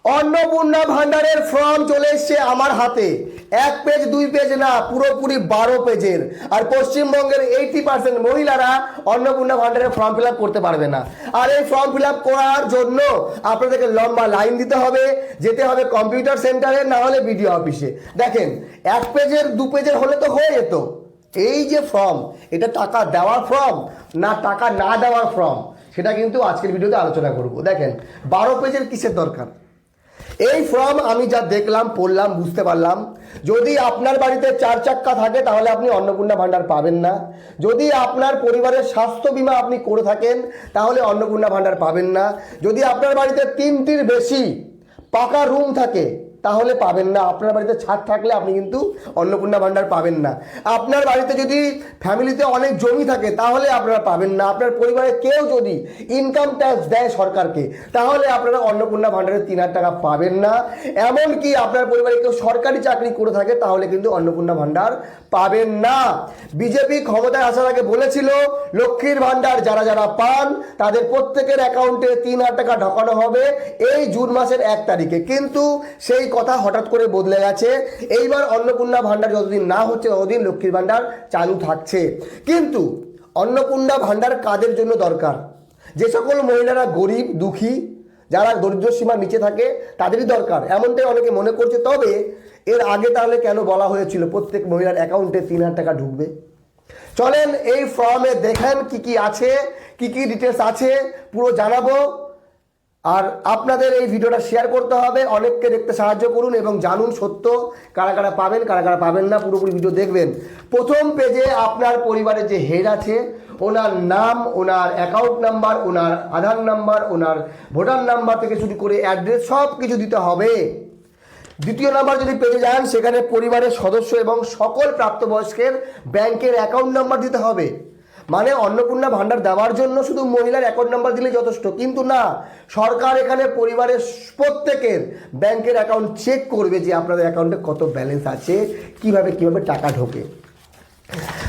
অন্নপূর্ণা ভান্ডারের ফর্ম চলে এসছে আমার হাতে। 1 পেজ 2 পেজ না, পুরোপুরি 12 পেজের। আর পশ্চিমবঙ্গের 80% মহিলারা অন্নপূর্ণা ভান্ডারের ফর্ম ফিল আপ করতে পারবে না। আর এই ফর্ম ফিল আপ করার জন্য আপনাদেরকে লম্বা লাইন দিতে হবে, যেতে হবে কম্পিউটার সেন্টারে, না হলে বিডিও অফিসে। দেখেন 1 পেজের 2 পেজের হলে তো হয়ে যেত। এই যে ফর্ম, এটা টাকা দেওয়ার ফর্ম না টাকা না দেওয়ার ফর্ম, সেটা কিন্তু আজকের ভিডিওতে আলোচনা করব। দেখেন 12 পেজের কিসের দরকার? এই ফর্ম আমি যা দেখলাম, পড়লাম, বুঝতে পারলাম, যদি আপনার বাড়িতে 4 চাক্কা থাকে তাহলে আপনি অন্নপূর্ণা ভান্ডার পাবেন না। যদি আপনার পরিবারের স্বাস্থ্য বীমা আপনি করে থাকেন তাহলে অন্নপূর্ণা ভান্ডার পাবেন না। যদি আপনার বাড়িতে 3টির বেশি পাকা রুম থাকে তাহলে পাবেন না। আপনার বাড়িতে ছাদ থাকলে আপনি কিন্তু অন্নপূর্ণা ভান্ডার পাবেন না। আপনার বাড়িতে যদি ফ্যামিলিতে অনেক জমি থাকে তাহলে আপনারা পাবেন না। আপনার পরিবারের কেউ যদি ইনকাম ট্যাক্স দেয় সরকারকে তাহলে আপনারা অন্নপূর্ণা ভান্ডারের 3,000 টাকা পাবেন না। এমনকি আপনার পরিবারে কেউ সরকারি চাকরি করে থাকে তাহলে কিন্তু অন্নপূর্ণা ভান্ডার পাবেন না। বিজেপি ক্ষমতায় আসার আগে বলেছিল লক্ষ্মীর ভান্ডার যারা যারা পান তাদের প্রত্যেকের অ্যাকাউন্টে 3,000 টাকা ঢোকানো হবে এই জুন মাসের 1 তারিখে। কিন্তু সেই কথা হঠাৎ করে বদলে গেছে। এইবার অন্নপূর্ণা ভান্ডার যতদিন না হচ্ছে ততদিন লক্ষ্মীর ভান্ডার চালু থাকছে। কিন্তু অন্নপূর্ণা ভান্ডার কাদের জন্য দরকার? যে সকল মহিলারা গরিব দুঃখী, যারা দরিদ্র সীমার নিচে থাকে তাদেরই দরকার, এমনটাই অনেকে মনে করছে। তবে এর আগে তাহলে কেন বলা হয়েছিল প্রত্যেক মহিলার অ্যাকাউন্টে 3,000 টাকা ঢুকবে? চলেন এই ফর্মে দেখেন কি কি আছে, কি কি ডিটেলস আছে, পুরো জানাবো। আর আপনাদের এই ভিডিওটা শেয়ার করতে হবে, অনেককে দেখতে সাহায্য করুন এবং জানুন সত্য কারা কারা পাবেন কারা কারা পাবেন না। পুরোপুরি ভিডিও দেখবেন। প্রথম পেজে আপনার পরিবারের যে হেড আছে ওনার নাম, ওনার অ্যাকাউন্ট নাম্বার, ওনার আধার নাম্বার, ওনার ভোটার নাম্বার থেকে শুরু করে অ্যাড্রেস সব কিছু দিতে হবে। দ্বিতীয় নাম্বার যদি পেজে যান সেখানে পরিবারের সদস্য এবং সকল প্রাপ্তবয়স্কের ব্যাংকের অ্যাকাউন্ট নাম্বার দিতে হবে। মানে অন্নপূর্ণা ভান্ডার দেওয়ার জন্য শুধু মহিলার অ্যাকাউন্ট নাম্বার দিলে যথেষ্ট, কিন্তু না, সরকার এখানে পরিবারের প্রত্যেকের ব্যাংকের অ্যাকাউন্ট চেক করবে যে আপনাদের অ্যাকাউন্টে কত ব্যালেন্স আছে, কিভাবে টাকা ঢোকে।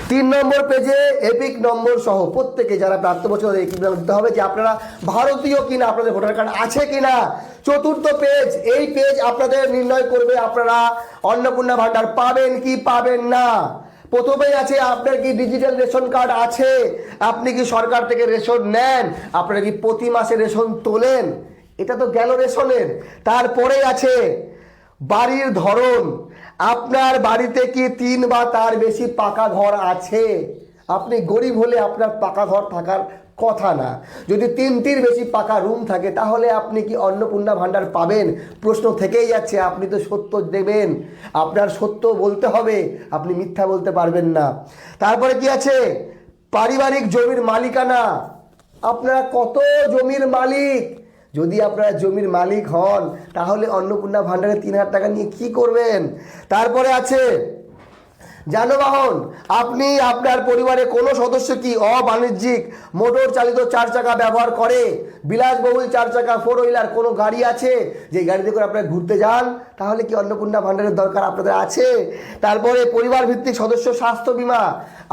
3 নম্বর পেজে এপিক নম্বর সহ প্রত্যেকে যারা প্রাপ্তবয়স্ক তাদের এপিক নম্বর দিতে হবে যে আপনারা ভারতীয় কিনা, আপনাদের ভোটার কার্ড আছে কিনা। চতুর্থ পেজ, এই পেজ আপনাদের নির্ণয় করবে আপনারা অন্নপূর্ণা ভান্ডার পাবেন কি পাবেন না। প্রথমেই আছে আপনার কি ডিজিটাল রেশন কার্ড আছে, আপনি কি সরকার থেকে রেশন নেন, আপনারা কি প্রতি মাসে রেশন তোলেন, এটা তো গেল রেশনের। তারপরে আছে বাড়ির ধরন, আপনার বাড়িতে কি 3 বা তার বেশি পাকা ঘর আছে। আপনি গরিব হলে আপনার পাকা ঘর থাকার কথা না। যদি 3টির বেশি পাকা রুম থাকে তাহলে আপনি কি অন্নপূর্ণা ভান্ডার পাবেন? প্রশ্ন থেকেই যাচ্ছে। আপনি তো সত্য দেবেন, আপনার সত্য বলতে হবে, আপনি মিথ্যা বলতে পারবেন না। তারপরে কি আছে পারিবারিক জমির মালিকানা, আপনারা কত জমির মালিক। যদি আপনারা জমির মালিক হন তাহলে অন্নপূর্ণা ভান্ডারে 3,000 টাকা নিয়ে কি করবেন। তারপরে আছে যানবাহন, আপনি আপনার পরিবারে কোনো সদস্য কি অবাণিজ্যিক মোটর চালিত 4 চাকা ব্যবহার করে, বিলাসবহুল 4 চাকা 4 হুইলার কোনো গাড়ি আছে যে গাড়িতে করে আপনারা ঘুরতে যান, তাহলে কি অন্নপূর্ণা ভান্ডারের দরকার আপনাদের আছে। তারপরে পরিবার ভিত্তিক সদস্য স্বাস্থ্য বীমা,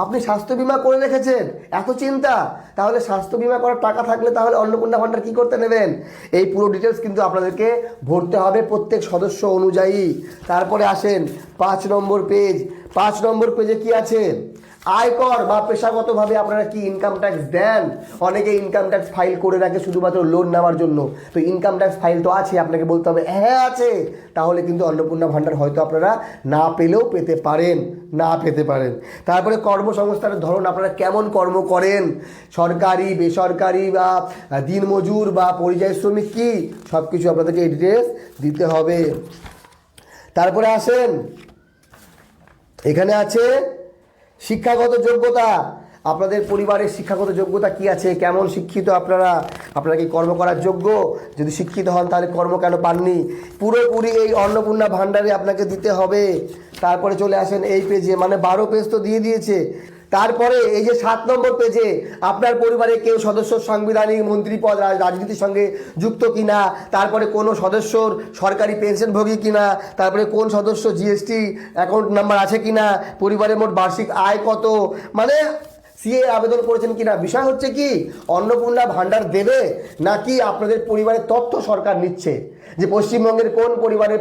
আপনি স্বাস্থ্য বীমা করে রেখেছেন, এত চিন্তা, তাহলে স্বাস্থ্য বীমা করার টাকা থাকলে তাহলে অন্নপূর্ণা ভান্ডার কি করতে নেবেন। এই পুরো ডিটেলস কিন্তু আপনাদেরকে ভরতে হবে প্রত্যেক সদস্য অনুযায়ী। তারপরে আসেন 5 নম্বর পেজ। 5 নম্বর পেজে কি আছে আয়কর বা পেশাগতভাবে আপনারা কি ইনকাম ট্যাক্স দেন। অনেকে ইনকাম ট্যাক্স ফাইল করে রাখে শুধুমাত্র লোন নেওয়ার জন্য। তো ইনকাম ট্যাক্স ফাইল তো আছে, আপনাকে বলতে হবে হ্যাঁ আছে, তাহলে কিন্তু অন্নপূর্ণা ভান্ডার হয়তো আপনারা না পেলেও পেতে পারেন, না পেতে পারেন। তারপরে কর্মসংস্থানের ধরন, আপনারা কেমন কর্ম করেন, সরকারি বেসরকারি বা দিনমজুর বা পরিযায়ী শ্রমিক, কি সব কিছু আপনাদেরকে এই ডিটেলস দিতে হবে। তারপরে আসেন এখানে আছে শিক্ষাগত যোগ্যতা, আপনাদের পরিবারের শিক্ষাগত যোগ্যতা কি আছে, কেমন শিক্ষিত আপনারা কি কর্ম করার যোগ্য, যদি শিক্ষিত হন তাহলে কর্ম কেন পাননি, পুরোপুরি এই অন্নপূর্ণা ভান্ডারে আপনাকে দিতে হবে। তারপরে চলে আসেন এই পেজে, মানে 12 পেজ তো দিয়ে দিয়েছে। তারপরে এই যে 7 নম্বর পেজে আপনার পরিবারে কেউ সদস্য সাংবিধানিক মন্ত্রী পদ রাজনীতির সঙ্গে যুক্ত কিনা, তারপরে কোনো সদস্যর সরকারি পেনশনভোগী কিনা, তারপরে কোন সদস্য জিএসটি অ্যাকাউন্ট নাম্বার আছে কিনা, পরিবারের মোট বার্ষিক আয় কত, মানে সিএ আবেদন করেছেন কিনা। বিষয় হচ্ছে কি, অন্নপূর্ণা ভাণ্ডার দেবে নাকি আপনাদের পরিবারের তথ্য সরকার নিচ্ছে, যে পশ্চিমবঙ্গের কোন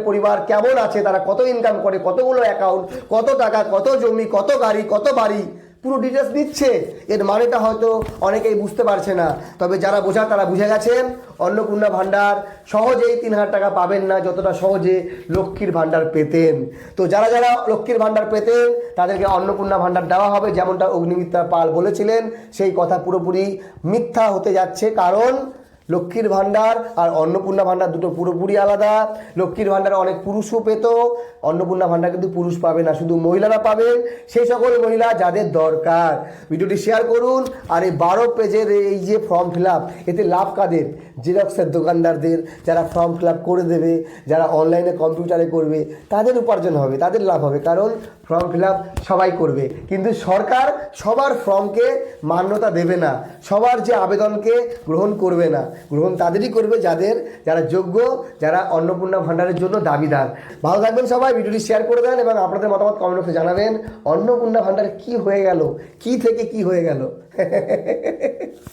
পরিবার কেমন আছে, তারা কত ইনকাম করে, কতগুলো অ্যাকাউন্ট, কত টাকা, কত জমি, কত গাড়ি, কত বাড়ি, পুরো ডিটেলস দিচ্ছে। এর মানেটা হয়তো অনেকেই বুঝতে পারছে না, তবে যারা বোঝার তারা বুঝে গেছেন। অন্নপূর্ণা ভাণ্ডার সহজেই 3,000 টাকা পাবেন না, যতটা সহজে লক্ষ্মীর ভাণ্ডার পেতেন। তো যারা যারা লক্ষ্মীর ভাণ্ডার পেতেন তাদেরকে অন্নপূর্ণা ভাণ্ডার দেওয়া হবে, যেমনটা অগ্নিমিত্রা পাল বলেছিলেন, সেই কথা পুরোপুরি মিথ্যা হতে যাচ্ছে। কারণ লক্ষ্মীর ভাণ্ডার আর অন্নপূর্ণা ভাণ্ডার দুটো পুরোপুরি আলাদা। লক্ষ্মীর ভাণ্ডার অনেক পুরুষও পেত, অন্নপূর্ণা ভাণ্ডার কিন্তু পুরুষ পাবে না, শুধু মহিলারা পাবেন। সেই সকল মহিলা যাদের দরকার ভিডিওটি শেয়ার করুন। আর এই 12 পেজের এই যে ফর্ম ফিল আপ, এতে লাভ কাদের? জেরক্সের দোকানদারদের, যারা ফর্ম ফিল আপ করে দেবে, যারা অনলাইনে কম্পিউটারে করবে, তাদের উপার্জন হবে, তাদের লাভ হবে। কারণ ফর্ম ফিল আপ সবাই করবে, কিন্তু সরকার সবার ফর্মকে মান্যতা দেবে না, সবার যে আবেদনকে গ্রহণ করবে না। গ্রহণ তাদেরই করবে যারা যোগ্য, যারা অন্নপূর্ণা ভাণ্ডারের জন্য দাবিদার। ভালো থাকবেন সবাই, ভিডিওটি শেয়ার করে দেন এবং আপনাদের মতামত কমেন্ট বক্সে জানাবেন। অন্নপূর্ণা ভাণ্ডার কি হয়ে গেল, কি থেকে কি হয়ে গেল।